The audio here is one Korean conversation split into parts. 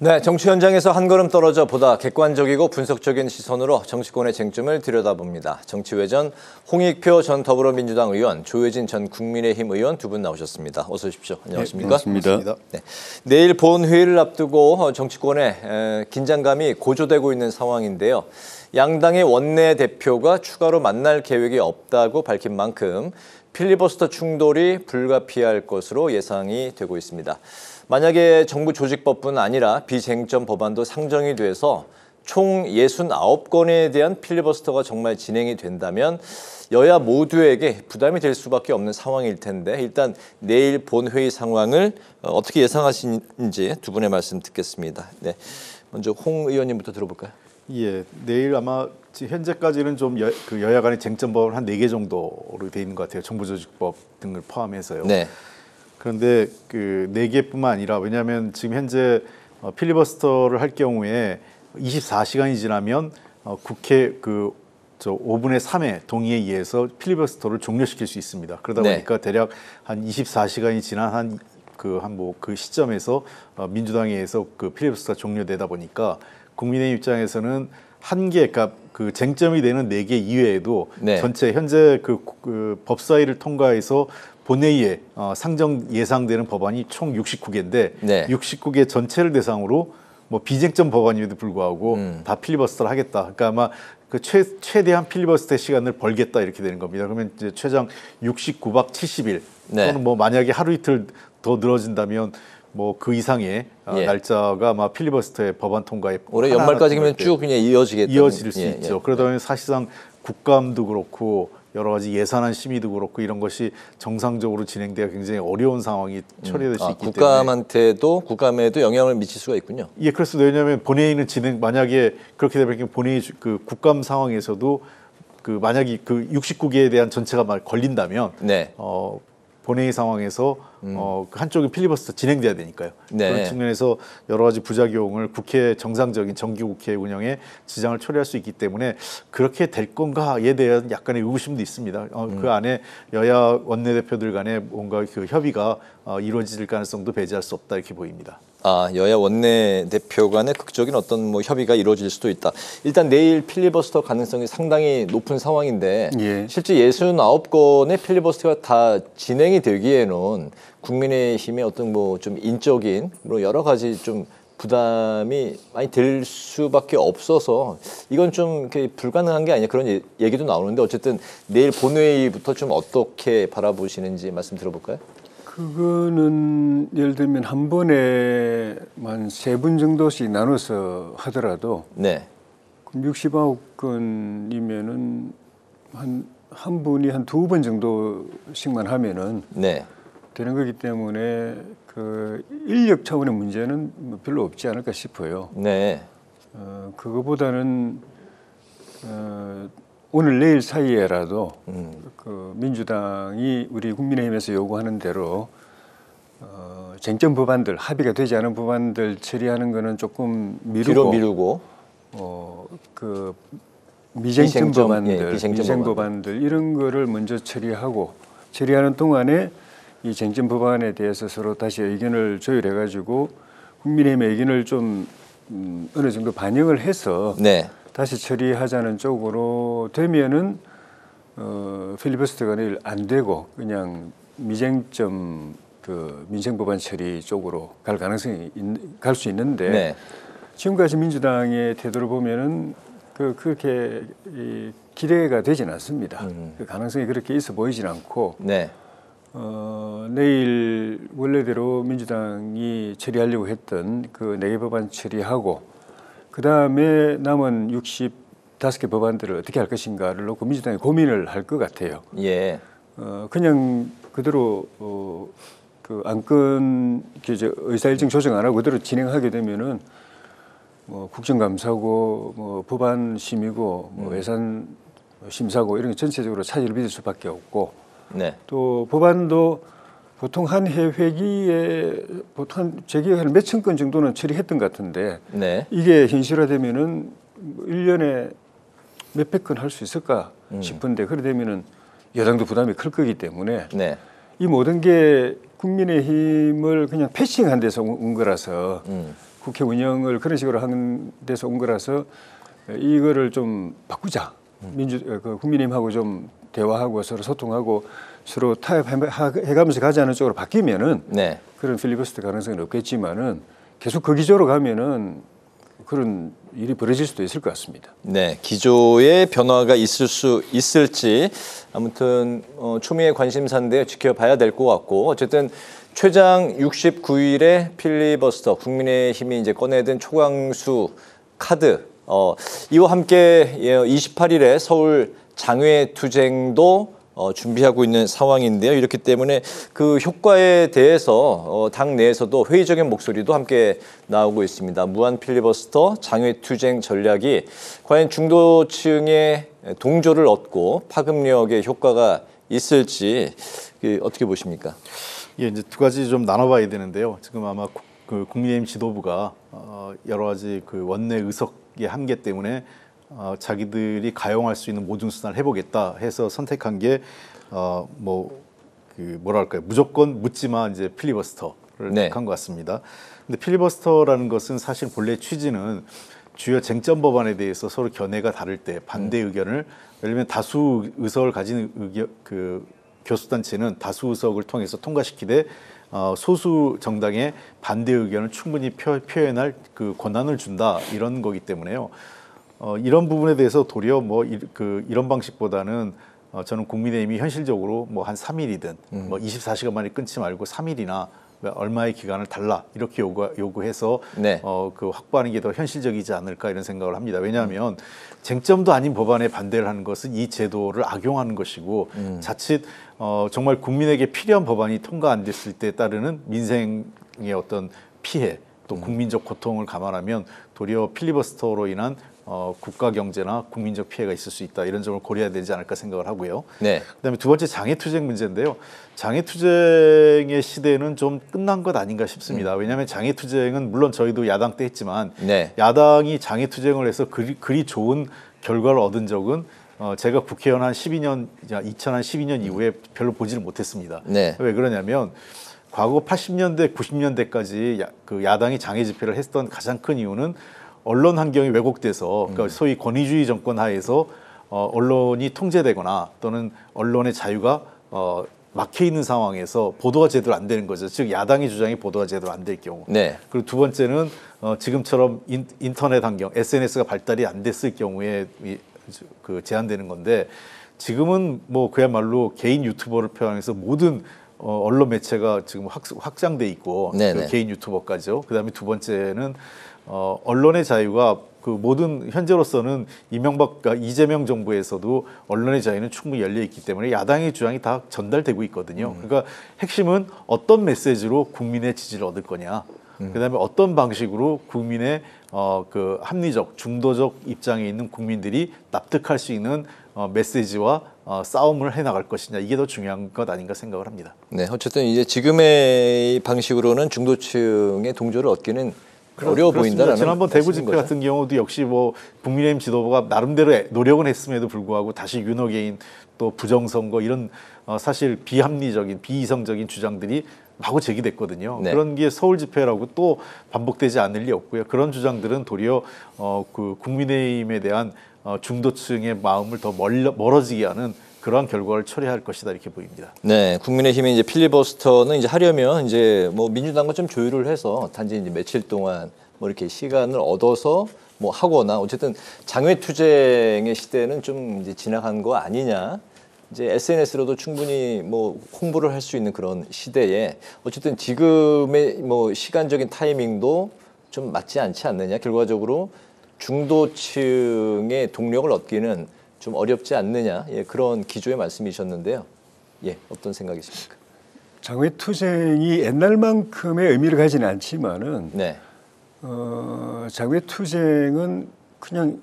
네, 정치 현장에서 한 걸음 떨어져 보다 객관적이고 분석적인 시선으로 정치권의 쟁점을 들여다봅니다. 정치외전 홍익표 전 더불어민주당 의원, 조혜진 전 국민의힘 의원 두 분 나오셨습니다. 어서 오십시오. 안녕하십니까? 네, 반갑습니다. 네, 내일 본회의를 앞두고 정치권의 긴장감이 고조되고 있는 상황인데요. 양당의 원내대표가 추가로 만날 계획이 없다고 밝힌 만큼 필리버스터 충돌이 불가피할 것으로 예상이 되고 있습니다. 만약에 정부 조직법뿐 아니라 비쟁점 법안도 상정이 돼서 총 69건에 대한 필리버스터가 정말 진행이 된다면 여야 모두에게 부담이 될 수밖에 없는 상황일 텐데 일단 내일 본회의 상황을 어떻게 예상하시는지 두 분의 말씀 듣겠습니다. 네, 먼저 홍 의원님부터 들어볼까요? 예, 내일 아마 현재까지는 좀 여야 간의 쟁점 법안 한 4개 정도로 돼 있는 것 같아요. 정부 조직법 등을 포함해서요. 네. 그런데 그 4개뿐만 아니라 왜냐하면 지금 현재 필리버스터를 할 경우에 24시간이 지나면 국회 5분의 3의 동의에 의해서 필리버스터를 종료시킬 수 있습니다. 그러다 보니까 대략 한 24시간이 지난 그 시점에서 민주당에 의해서 그 필리버스터가 종료되다 보니까 국민의 입장에서는 그러니까 그 쟁점이 되는 4개 이외에도 전체 현재 그 법사위를 통과해서 본회의에 상정 예상되는 법안이 총 69개인데 69개 전체를 대상으로 뭐 비쟁점 법안임에도 불구하고 다 필리버스터를 하겠다. 그러니까 아마 그 최대한 필리버스터 시간을 벌겠다 이렇게 되는 겁니다. 그러면 이제 최장 69박 70일 또는 뭐 만약에 하루 이틀 더 늘어진다면 뭐 그 이상의 날짜가 아마 필리버스터의 법안 통과에 올해 연말까지면 쭉 그냥 이어질 수 있죠. 그러다 보면 사실상 국감도 그렇고 여러 가지 예산안 심의도 그렇고 이런 것이 정상적으로 진행되어 굉장히 어려운 상황이 처리될 수 있기 때문에 국감에도 영향을 미칠 수가 있군요. 예, 그렇습니다. 왜냐하면 본회의는 만약에 그렇게 되면 본회의 그 국감 상황에서도 그 만약에 그 69개에 대한 전체가 걸린다면 본회의 상황에서 한쪽이 필리버스터 진행돼야 되니까요. 그런 측면에서 여러 가지 부작용을 국회 정상적인 정기국회 운영에 지장을 초래할 수 있기 때문에 그렇게 될 건가에 대한 약간의 의구심도 있습니다. 그 안에 여야 원내대표들 간에 뭔가 그 협의가 이루어질 가능성도 배제할 수 없다 이렇게 보입니다. 여야 원내대표 간의 극적인 어떤 뭐 협의가 이루어질 수도 있다. 일단 내일 필리버스터 가능성이 상당히 높은 상황인데 실제 69건의 필리버스터가 다 진행이 되기에는 국민의힘의 어떤 뭐 좀 인적인 여러 가지 좀 부담이 많이 들 수밖에 없어서 이건 좀 이렇게 불가능한 게 아니냐 그런 얘기도 나오는데 어쨌든 내일 본회의부터 좀 어떻게 바라보시는지 말씀 들어볼까요? 그거는 예를 들면 한 번에 한 3분 정도씩 나눠서 하더라도 69건이면은 한 분이 한 2번 정도씩만 하면은 되는 거기 때문에 그 인력 차원의 문제는 별로 없지 않을까 싶어요. 그거보다는 오늘 내일 사이에라도 그 민주당이 우리 국민의힘에서 요구하는 대로 쟁점 법안들 합의가 되지 않은 법안들 처리하는 거는 조금 미루고 그 미쟁점 법안들, 비쟁 법안들 이런 거를 먼저 처리하는 동안에 이 쟁점 법안에 대해서 서로 다시 의견을 조율해 가지고 국민의힘의 의견을 좀 어느 정도 반영을 해서 다시 처리하자는 쪽으로 되면은 필리버스터가 내일 안 되고 그냥 미쟁점 그 민생법안 처리 쪽으로 갈 수 있는데 지금까지 민주당의 태도를 보면은 그렇게 기대가 되지는 않습니다. 그 가능성이 그렇게 있어 보이진 않고 내일 원래대로 민주당이 처리하려고 했던 그 4개 법안 처리하고 그 다음에 남은 65개 법안들을 어떻게 할 것인가를 놓고 민주당이 고민을 할 것 같아요. 그냥 그대로 그 안건 의사일정 조정 안 하고 그대로 진행하게 되면은 뭐 국정감사고 뭐 법안 심의고 뭐 예산 심사고 이런 게 전체적으로 차질을 빚을 수밖에 없고 또 법안도 보통 한 해 회기에 보통 제 기억에는 몇천 건 정도는 처리했던 것 같은데 이게 현실화되면은 1년에 몇백 건 할 수 있을까 싶은데 그래 되면은 여당도 부담이 클 거기 때문에 이 모든 게 국민의힘을 그냥 패싱한 데서 온 거라서 국회 운영을 그런 식으로 하는 데서 온 거라서 이거를 좀 바꾸자. 국민의힘하고 좀 대화하고 서로 소통하고 서로 타협해가면서 가자는 쪽으로 바뀌면은 네. 그런 필리버스터 가능성은 없겠지만은 계속 그 기조로 가면은 그런 일이 벌어질 수도 있을 것 같습니다. 네, 기조의 변화가 있을지 아무튼 초미의 관심사인데요. 지켜봐야 될 것 같고 어쨌든 최장 69일의 필리버스터 국민의힘이 이제 꺼내든 초강수 카드 이와 함께 28일에 서울 장외투쟁도 준비하고 있는 상황인데요. 이렇기 때문에 그 효과에 대해서 당 내에서도 회의적인 목소리도 함께 나오고 있습니다. 무한 필리버스터 장외투쟁 전략이 과연 중도층의 동조를 얻고 파급력의 효과가 있을지 어떻게 보십니까? 예, 이제 두 가지 좀 나눠봐야 되는데요. 지금 아마 그 국민의힘 지도부가 여러 가지 그 원내 의석의 한계 때문에 자기들이 가용할 수 있는 모든 수단을 해보겠다 해서 선택한 게 뭐랄까요, 무조건 묻지마 이제 필리버스터를 네. 택한 것 같습니다. 근데 필리버스터라는 것은 사실 본래 취지는 주요 쟁점 법안에 대해서 서로 견해가 다를 때 반대 의견을 예를 들면 다수 의석을 가진 교수단체는 다수 의석을 통해서 통과시키되 소수 정당의 반대 의견을 충분히 표현할 그 권한을 준다 이런 거기 때문에요. 이런 부분에 대해서 도리어 이런 방식보다는 저는 국민의힘이 현실적으로 한 3일이든 24시간 만에 끊지 말고 3일이나 얼마의 기간을 달라 이렇게 요구해서 네. 그 확보하는 게 더 현실적이지 않을까 이런 생각을 합니다. 왜냐하면 쟁점도 아닌 법안에 반대를 하는 것은 이 제도를 악용하는 것이고 자칫 정말 국민에게 필요한 법안이 통과 안 됐을 때 따르는 민생의 어떤 피해 또 국민적 고통을 감안하면 도리어 필리버스터로 인한 국가 경제나 국민적 피해가 있을 수 있다 이런 점을 고려해야 되지 않을까 생각을 하고요. 네. 그다음에 두 번째 장애투쟁 문제인데요. 장애투쟁의 시대는 좀 끝난 것 아닌가 싶습니다. 왜냐하면 장애투쟁은 물론 저희도 야당 때 했지만 네. 야당이 장애투쟁을 해서 그리 좋은 결과를 얻은 적은 제가 국회의원 한 2012년 이후에 별로 보지를 못했습니다. 네. 왜 그러냐면 과거 80년대, 90년대까지 그 야당이 장애 집회를 했던 가장 큰 이유는 언론 환경이 왜곡돼서 그러니까 소위 권위주의 정권 하에서 언론이 통제되거나 또는 언론의 자유가 막혀 있는 상황에서 보도가 제대로 안 되는 거죠. 즉 야당의 주장이 보도가 제대로 안 될 경우. 네. 그리고 두 번째는 지금처럼 인터넷 환경, SNS가 발달이 안 됐을 경우에 그 제한되는 건데 지금은 그야말로 개인 유튜버를 표현해서 모든 언론 매체가 지금 확장돼 있고 그 개인 유튜버까지요. 그다음에 두 번째는 언론의 자유가 그 모든 현재로서는 이재명 정부에서도 언론의 자유는 충분히 열려 있기 때문에 야당의 주장이 다 전달되고 있거든요. 그러니까 핵심은 어떤 메시지로 국민의 지지를 얻을 거냐. 그다음에 어떤 방식으로 국민의 그 합리적, 중도적 입장에 있는 국민들이 납득할 수 있는 메시지와 싸움을 해나갈 것이냐 이게 더 중요한 것 아닌가 생각을 합니다. 네, 어쨌든 이제 지금의 방식으로는 중도층의 동조를 얻기는 어려워 보인다라는. 지난번 대구 집회 같은 경우도 역시 국민의힘 지도부가 나름대로 노력은 했음에도 불구하고 다시 윤호개인 또 부정선거 이런 사실 비합리적인 비이성적인 주장들이 마구 제기됐거든요. 네. 그런 게 서울 집회라고 또 반복되지 않을 리 없고요. 그런 주장들은 도리어 그 국민의힘에 대한 중도층의 마음을 더 멀어지게 하는 그러한 결과를 초래할 것이다 이렇게 보입니다. 네, 국민의힘이 이제 필리버스터는 이제 하려면 이제 민주당과 좀 조율을 해서 단지 이제 며칠 동안 이렇게 시간을 얻어서 하거나 어쨌든 장외투쟁의 시대는 좀 이제 지나간 거 아니냐. 이제 SNS로도 충분히 홍보를 할 수 있는 그런 시대에 어쨌든 지금의 시간적인 타이밍도 좀 맞지 않지 않느냐. 결과적으로 중도층의 동력을 얻기는 좀 어렵지 않느냐. 그런 기조의 말씀이셨는데요. 어떤 생각이십니까? 장외투쟁이 옛날만큼의 의미를 가지는 않지만은 네. 장외투쟁은 그냥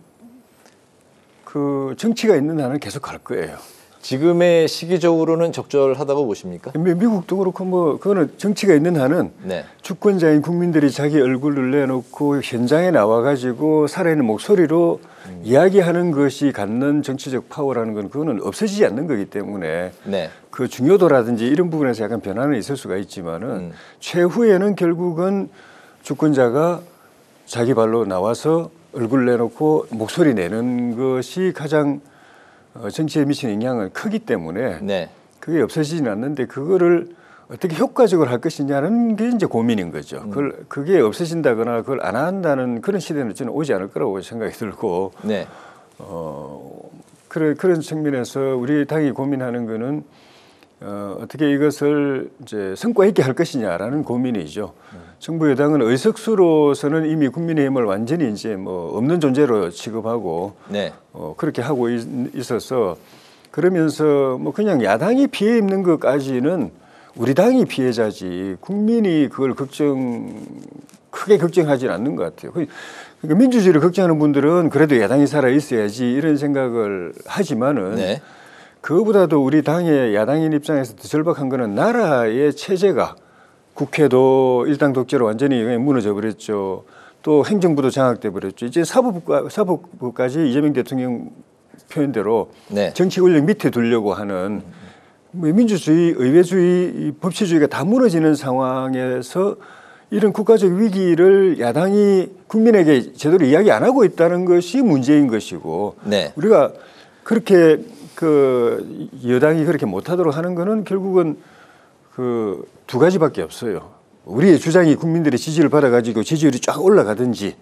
그 정치가 있는 한은 계속 갈 거예요. 지금의 시기적으로는 적절하다고 보십니까? 미국도 그렇고 그거는 정치가 있는 한은 네. 주권자인 국민들이 자기 얼굴을 내놓고 현장에 나와가지고 살아있는 목소리로 이야기하는 것이 갖는 정치적 파워라는 건 그거는 없어지지 않는 거기 때문에 네. 그 중요도라든지 이런 부분에서 약간 변화는 있을 수가 있지만은 최후에는 결국은 주권자가 자기 발로 나와서 얼굴 내놓고 목소리 내는 것이 가장 정치에 미치는 영향은 크기 때문에 네. 그게 없어지지는 않는데 그거를 어떻게 효과적으로 할 것이냐는 게 이제 고민인 거죠. 그게 없어진다거나 그걸 안 한다는 그런 시대는 저는 오지 않을 거라고 생각이 들고 네. 그런 측면에서 우리 당이 고민하는 거는 어떻게 이것을 이제 성과 있게 할 것이냐라는 고민이죠. 정부 여당은 의석수로서는 이미 국민의힘을 완전히 이제 뭐 없는 존재로 취급하고 네. 그렇게 하고 있어서 그러면서 뭐 그냥 야당이 피해 입는 것까지는 우리 당이 피해자지 국민이 그걸 크게 걱정하지는 않는 것 같아요. 그러니까 민주주의를 걱정하는 분들은 그래도 야당이 살아 있어야지 이런 생각을 하지만은 네. 그거보다도 우리 당의 야당인 입장에서 더 절박한 거는 나라의 체제가 국회도 일당 독재로 완전히 무너져 버렸죠. 또 행정부도 장악돼 버렸죠. 이제 사법부까지 이재명 대통령 표현대로 네. 정치 권력 밑에 두려고 하는 민주주의, 의회주의, 법치주의가 다 무너지는 상황에서 이런 국가적 위기를 야당이 국민에게 제대로 이야기 안 하고 있다는 것이 문제인 것이고 네. 우리가 그렇게 그 여당이 그렇게 못하도록 하는 거는 결국은 그 두 가지밖에 없어요. 우리의 주장이 국민들의 지지를 받아가지고 지지율이 쫙 올라가든지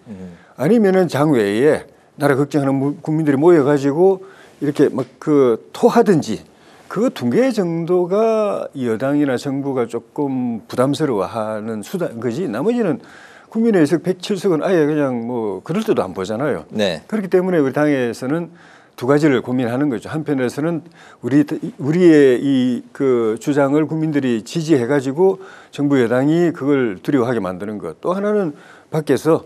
아니면은 장외에 나라 걱정하는 국민들이 모여가지고 이렇게 막 그 토하든지 그 두 개 정도가 여당이나 정부가 조금 부담스러워하는 수단 거지. 나머지는 국민의 의석 107석은 아예 그냥 뭐 그럴 때도 안 보잖아요. 네. 그렇기 때문에 우리 당에서는 두 가지를 고민하는 거죠. 한편에서는 우리의 이 그 주장을 국민들이 지지해가지고 정부 여당이 그걸 두려워하게 만드는 것. 또 하나는 밖에서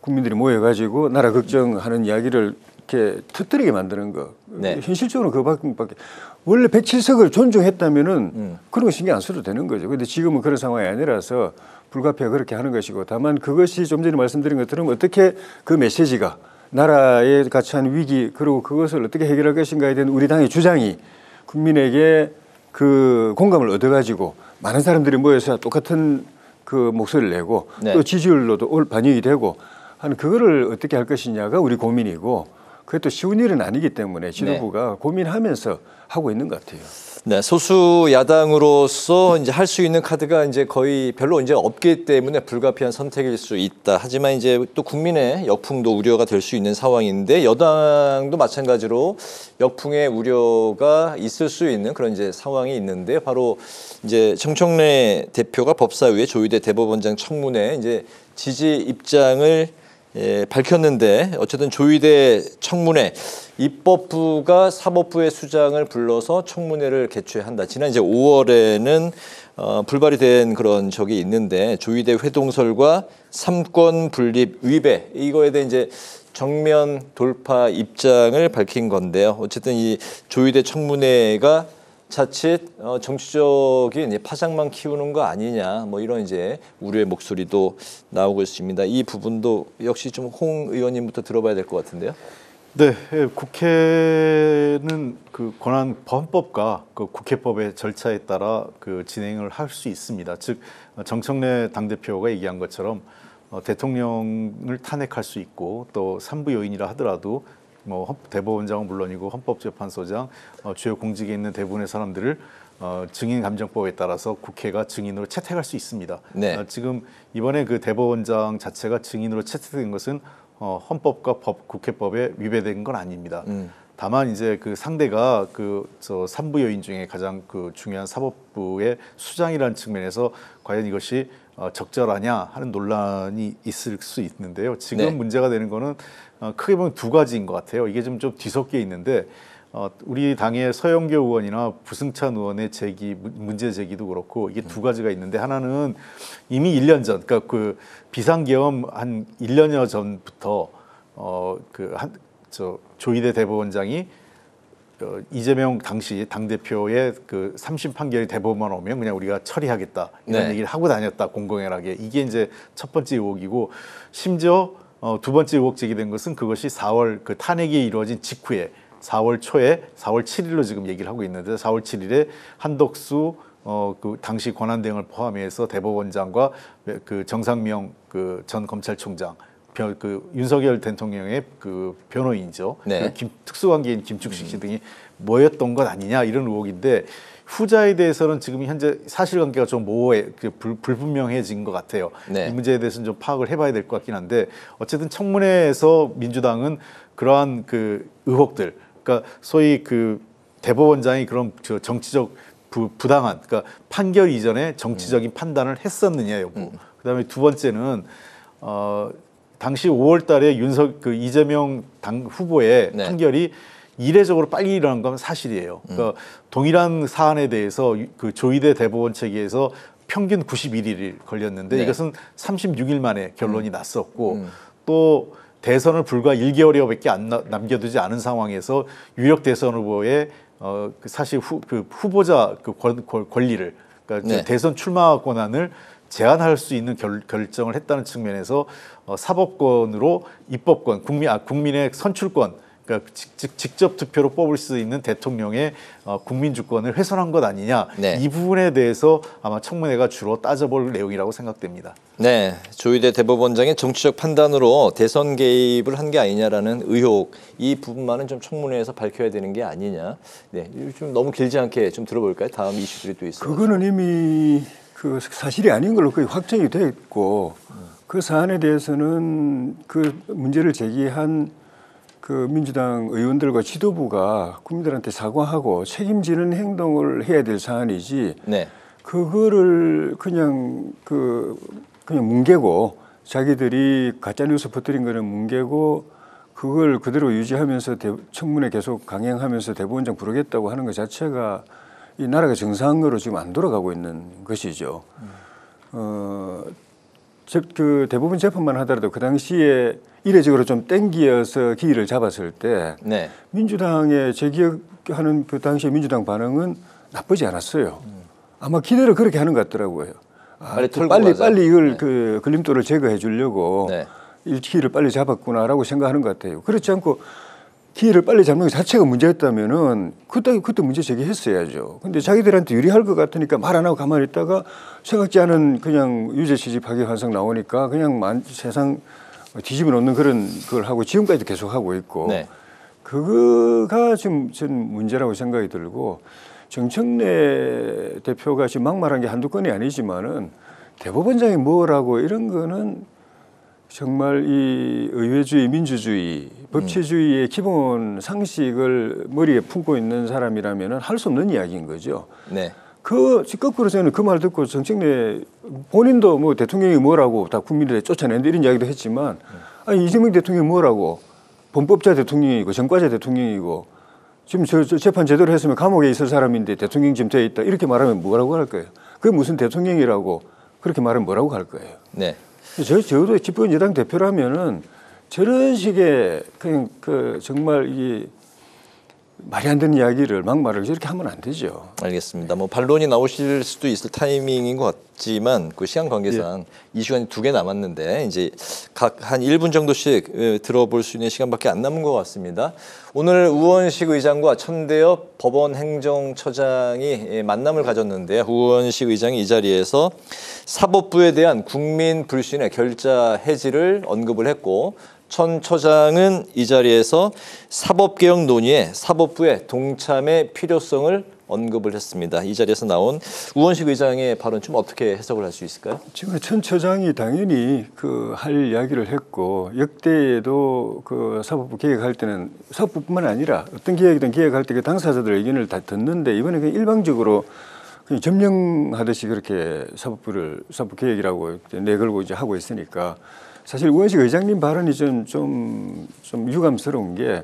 국민들이 모여가지고 나라 걱정하는 이야기를 이렇게 터뜨리게 만드는 것. 네. 현실적으로 그밖에 원래 107석을 존중했다면은 그런 거 신경 안 써도 되는 거죠. 그런데 지금은 그런 상황이 아니라서 불가피하게 그렇게 하는 것이고 다만 그것이 좀 전에 말씀드린 것처럼 어떻게 그 메시지가 나라에 갇힌 위기 그리고 그것을 어떻게 해결할 것인가에 대한 우리 당의 주장이 국민에게 그 공감을 얻어가지고 많은 사람들이 모여서 똑같은 그 목소리를 내고 네. 또 지지율로도 반영이 되고 하는 그거를 어떻게 할 것이냐가 우리 고민이고 그게 또 쉬운 일은 아니기 때문에 지도부가 고민하면서 하고 있는 것 같아요. 네, 소수 야당으로서 이제 할 수 있는 카드가 이제 거의 별로 이제 없기 때문에 불가피한 선택일 수 있다. 하지만 이제 또 국민의 역풍도 우려가 될 수 있는 상황인데 여당도 마찬가지로 역풍의 우려가 있을 수 있는 그런 이제 상황이 있는데 바로 이제 정청래 대표가 법사위에 조희대 대법원장 청문회 이제 지지 입장을 밝혔는데 어쨌든 조희대 청문회 입법부가 사법부의 수장을 불러서 청문회를 개최한다. 지난 이제 5월에는 불발이 된 그런 적이 있는데 조희대 회동설과 삼권 분립 위배 이거에 대해 이제 정면 돌파 입장을 밝힌 건데요. 어쨌든 이 조희대 청문회가 자칫 정치적인 이제 파장만 키우는 거 아니냐 뭐 이런 이제 우려의 목소리도 나오고 있습니다. 이 부분도 역시 좀 홍 의원님부터 들어봐야 될 것 같은데요. 네, 국회는 그 권한 헌법과 그 국회법의 절차에 따라 그 진행을 할 수 있습니다. 즉 정청래 당대표가 얘기한 것처럼 대통령을 탄핵할 수 있고 또 삼부 요인이라 하더라도 뭐 대법원장은 물론이고 헌법재판소장 주요 공직에 있는 대부분의 사람들을 증인감정법에 따라서 국회가 증인으로 채택할 수 있습니다. 네. 지금 이번에 그 대법원장 자체가 증인으로 채택된 것은 헌법과 국회법에 위배된 건 아닙니다. 다만 이제 그 상대가 저 삼부 요인 중에 가장 그 중요한 사법부의 수장이라는 측면에서 과연 이것이 적절하냐 하는 논란이 있을 수 있는데요. 지금 네. 문제가 되는 거는 크게 보면 두 가지인 것 같아요. 이게 좀 뒤섞여 있는데 우리 당의 서영교 의원이나 부승찬 의원의 문제 제기도 그렇고 이게 두 가지가 있는데 하나는 이미 1년 전, 그러니까 그 비상계엄 한 1년여 전부터 조희대 대법원장이 이재명 당시 당대표의 그 3심 판결이 대법원만 오면 그냥 우리가 처리하겠다 이런 네. 얘기를 하고 다녔다 공공연하게. 이게 이제 첫 번째 의혹이고 심지어 두 번째 의혹 제기된 것은 그것이 4월 그 탄핵이 이루어진 직후에 4월 초에 4월 7일로 지금 얘기를 하고 있는데 4월 7일에 한덕수 그 당시 권한대행을 포함해서 대법원장과 그 정상명 그 전 검찰총장 그 윤석열 대통령의 그 변호인이죠. 네. 특수관계인 김축식 씨 등이 뭐였던 것 아니냐 이런 의혹인데 후자에 대해서는 지금 현재 사실관계가 좀 불분명해진 것 같아요. 네. 이 문제에 대해서는 좀 파악을 해봐야 될 것 같긴 한데 어쨌든 청문회에서 민주당은 그러한 그 의혹들, 그러니까 소위 그 대법원장이 그런 정치적 부당한, 그러니까 판결 이전에 정치적인 판단을 했었느냐 여부. 그다음에 두 번째는 당시 5월달에 이재명 당 후보의 네. 판결이 이례적으로 빨리 일어난 건 사실이에요. 그러니까 동일한 사안에 대해서 그 조희대 대법원 체계에서 평균 91일 걸렸는데 네. 이것은 36일 만에 결론이 났었고 또 대선을 불과 1개월여밖에 남겨두지 않은 상황에서 유력 대선 후보의 사실 후보자 그 권리를, 그러니까 네. 대선 출마 권한을 제한할 수 있는 결정을 했다는 측면에서 사법권으로 입법권, 국민의 선출권, 그러니까 직접 투표로 뽑을 수 있는 대통령의 국민 주권을 훼손한 것 아니냐. 네. 이 부분에 대해서 아마 청문회가 주로 따져볼 내용이라고 생각됩니다. 네, 조희대 대법원장의 정치적 판단으로 대선 개입을 한 게 아니냐라는 의혹, 이 부분만은 좀 청문회에서 밝혀야 되는 게 아니냐. 네, 좀 너무 길지 않게 좀 들어볼까요? 다음 이슈들이 또 있어요. 그거는 이미 그 사실이 아닌 걸로 거의 확정이 됐고 그 사안에 대해서는 그 문제를 제기한 그 민주당 의원들과 지도부가 국민들한테 사과하고 책임지는 행동을 해야 될 사안이지. 네. 그거를 그냥 뭉개고 자기들이 가짜 뉴스 퍼뜨린 거는 뭉개고 그걸 그대로 유지하면서 청문회 계속 강행하면서 대법원장 부르겠다고 하는 것 자체가 이 나라가 정상으로 지금 안 돌아가고 있는 것이죠. 그 대부분 재판만 하더라도 그 당시에 이례적으로 좀 땡기어서 기회를 잡았을 때 네. 민주당의 제 기억하는 그 당시에 민주당 반응은 나쁘지 않았어요. 아마 기대를 그렇게 하는 것 같더라고요. 빨리 이걸 네. 그 걸림돌을 제거해 주려고 네. 이 기회를 빨리 잡았구나라고 생각하는 것 같아요. 그렇지 않고 기회를 빨리 잡는 것 자체가 문제였다면은 그때 문제 제기했어야죠. 근데 자기들한테 유리할 것 같으니까 말 안 하고 가만히 있다가 생각지 않은 그냥 유죄 취지 파기 환송 나오니까 그냥 세상 뒤집어 놓는 그런 걸 하고 지금까지도 계속 하고 있고 네. 그거가 지금 전 문제라고 생각이 들고 정청래 대표가 지금 막말한 게 한두 건이 아니지만은 대법원장이 뭐라고 이런 거는 정말 이 의회주의, 민주주의, 법치주의의 기본 상식을 머리에 품고 있는 사람이라면은 할 수 없는 이야기인 거죠. 네. 거꾸로 저는 그 말 듣고 정청래 본인도 뭐 대통령이 뭐라고 다 국민들에 쫓아낸다 이런 이야기도 했지만 아니 이재명 대통령이 뭐라고 범법자 대통령이고 전과자 대통령이고 지금 저 재판 제대로 했으면 감옥에 있을 사람인데 대통령 지금 돼 있다 이렇게 말하면 뭐라고 할 거예요? 그게 무슨 대통령이라고 그렇게 말하면 뭐라고 할 거예요? 네. 저도 집권 여당 대표라면은 저런 식의 그냥 정말 이 말이 안 되는 이야기를 막말을 저렇게 하면 안 되죠. 알겠습니다. 뭐 반론이 나오실 수도 있을 타이밍인 것 같지만 그 시간 관계상 이 시간이 2개 남았는데 이제 각 한 1분 정도씩 들어볼 수 있는 시간밖에 안 남은 것 같습니다. 오늘 우원식 의장과 천대엽 법원 행정처장이 만남을 가졌는데요. 우원식 의장이 이 자리에서 사법부에 대한 국민 불신의 결자 해지를 언급을 했고 천 처장은 이 자리에서 사법개혁 논의에 사법부의 동참의 필요성을 언급을 했습니다. 이 자리에서 나온 우원식 의장의 발언 좀 어떻게 해석을 할 수 있을까요? 지금 천 처장이 당연히 할 이야기를 했고 역대에도 사법부 개혁할 때는 사법부뿐만 아니라 어떤 개혁이든 개혁할 때 그 당사자들 의견을 다 듣는데 이번에 그냥 일방적으로 그냥 점령하듯이 그렇게 사법부 개혁이라고 내걸고 이제 하고 있으니까 사실 우원식 의장님 발언이 좀 유감스러운 게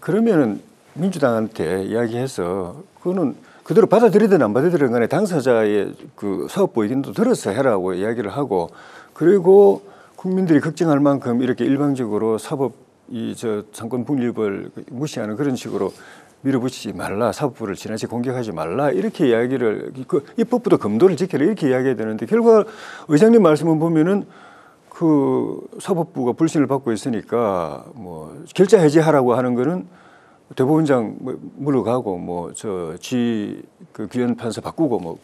그러면은 민주당한테 이야기해서 그거는 그대로 받아들이든 안 받아들이든 간에 당사자의 그 사법부 의견도 들어서 해라고 이야기를 하고 그리고 국민들이 걱정할 만큼 이렇게 일방적으로 상권 분립을 무시하는 그런 식으로 밀어붙이지 말라, 사법부를 지나치게 공격하지 말라 이렇게 이야기를 입법부도 검도를 지켜라 이렇게 이야기해야 되는데 결과 의장님 말씀을 보면은 사법부가 불신을 받고 있으니까 뭐 결자 해지하라고 하는 거는 대법원장 물러가고 그 귀원 판사 바꾸고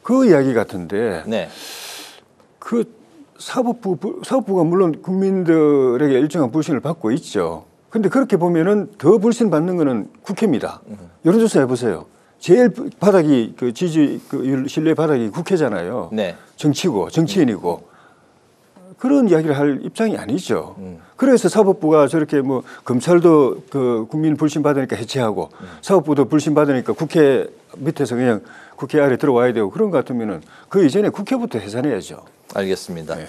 그 이야기 같은데 네. 사법부가 물론 국민들에게 일정한 불신을 받고 있죠. 근데 그렇게 보면은 더 불신 받는 거는 국회입니다. 여론조사 해보세요. 제일 바닥이 그 지지 그 신뢰 바닥이 국회잖아요. 네. 정치고 정치인이고 그런 이야기를 할 입장이 아니죠. 그래서 사법부가 저렇게 뭐 검찰도 그 국민 불신 받으니까 해체하고 사법부도 불신 받으니까 국회 밑에서 그냥 국회 아래 들어와야 되고 그런 것 같으면은 그 이전에 국회부터 해산해야죠. 알겠습니다. 네.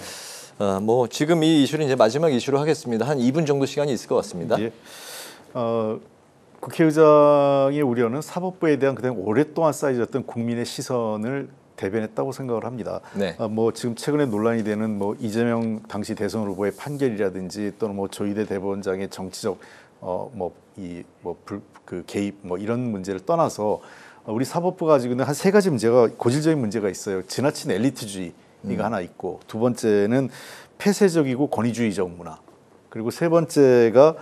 뭐 지금 이 이슈는 이제 마지막 이슈로 하겠습니다. 한 2분 정도 시간이 있을 것 같습니다. 예. 국회의장의 우려는 사법부에 대한 그냥 오랫동안 쌓여졌던 국민의 시선을 대변했다고 생각을 합니다. 네. 뭐 지금 최근에 논란이 되는 뭐 이재명 당시 대선 후보의 판결이라든지 또는 뭐 조희대 대법원장의 정치적 그 개입 뭐 이런 문제를 떠나서 우리 사법부가 가지고 있는 한 세 가지 문제가 고질적인 문제가 있어요. 지나친 엘리트주의가 하나 있고, 두 번째는 폐쇄적이고 권위주의적 문화, 그리고 세 번째가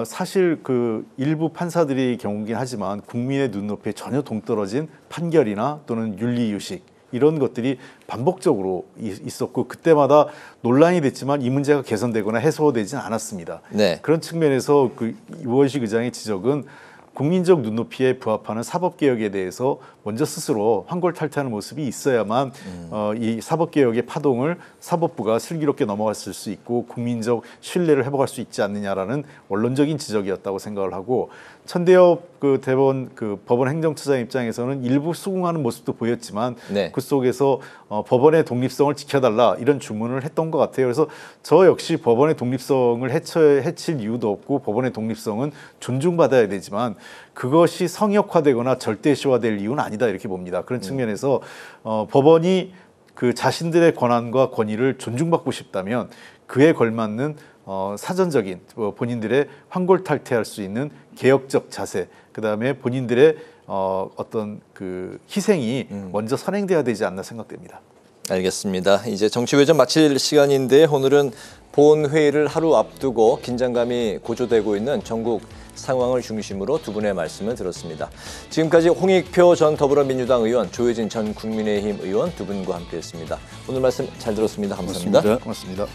사실 그 일부 판사들의 경우긴 하지만 국민의 눈높이에 전혀 동떨어진 판결이나 또는 윤리유식 이런 것들이 반복적으로 있었고 그때마다 논란이 됐지만 이 문제가 개선되거나 해소되지는 않았습니다. 네. 그런 측면에서 그 우원식 의장의 지적은 국민적 눈높이에 부합하는 사법개혁에 대해서 먼저 스스로 환골탈퇴하는 모습이 있어야만 이 사법개혁의 파동을 사법부가 슬기롭게 넘어갔을 수 있고 국민적 신뢰를 회복할 수 있지 않느냐라는 원론적인 지적이었다고 생각을 하고, 천대엽 그 대법원 그 법원 행정처장 입장에서는 일부 수긍하는 모습도 보였지만 네. 그 속에서 법원의 독립성을 지켜달라 이런 주문을 했던 것 같아요. 그래서 저 역시 법원의 독립성을 해칠 이유도 없고 법원의 독립성은 존중받아야 되지만 그것이 성역화되거나 절대시화될 이유는 아니다 이렇게 봅니다. 그런 측면에서 법원이 그 자신들의 권한과 권위를 존중받고 싶다면 그에 걸맞는 사전적인 본인들의 환골탈퇴할 수 있는 개혁적 자세, 그다음에 본인들의 어떤 그 희생이 먼저 선행돼야 되지 않나 생각됩니다. 알겠습니다. 이제 정치외전 마칠 시간인데 오늘은 본회의를 하루 앞두고 긴장감이 고조되고 있는 전국 상황을 중심으로 두 분의 말씀을 들었습니다. 지금까지 홍익표 전 더불어민주당 의원, 조혜진 전 국민의힘 의원 두 분과 함께했습니다. 오늘 말씀 잘 들었습니다. 감사합니다. 고맙습니다.